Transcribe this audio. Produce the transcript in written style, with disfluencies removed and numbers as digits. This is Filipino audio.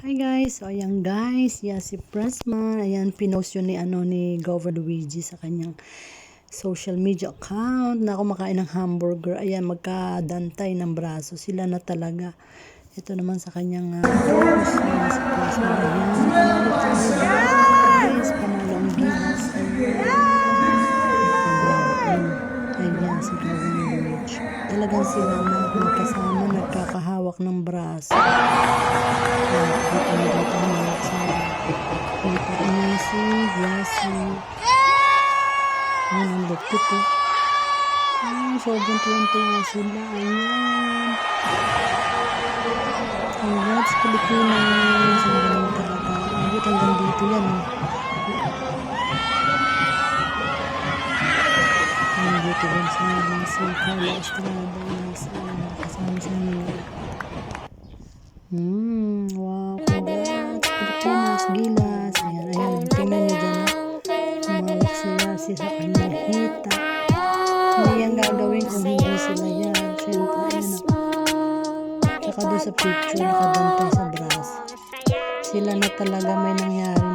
Hi guys, so ayan guys, si Pressman, ayan pinost yun ni Governor Luigi sa kanyang social media account na kumakain ng hamburger, ayan magkadantay ng braso, sila na talaga. Ito naman sa kanyang post, ayan si Pressman, ayan panalo tayo guys, panalo ang Gilas, ayan si Governor Luigi, talagang sila na magkasama nagkakahawak ng braso. Kita na dito hawak sa kita niya si Yasi. Ang lupit sobrang tuwang-tuwa sila. Ayan. Congrats Pilipinas. Ang galing talaga. Abot hanggang dito yan. Ang dito rin sa si Carla Estrada. Kasama sa nila. Wow, congrats Pilipinas, Gilas. Ayan, tingnan nyo dyan umawak si sa kanyang hita. Hindi yan gagawin kung hindi sila yan. Siyempre, ayan tsaka doon sa picture nakabantay sa braso. Sila na talaga may nangyari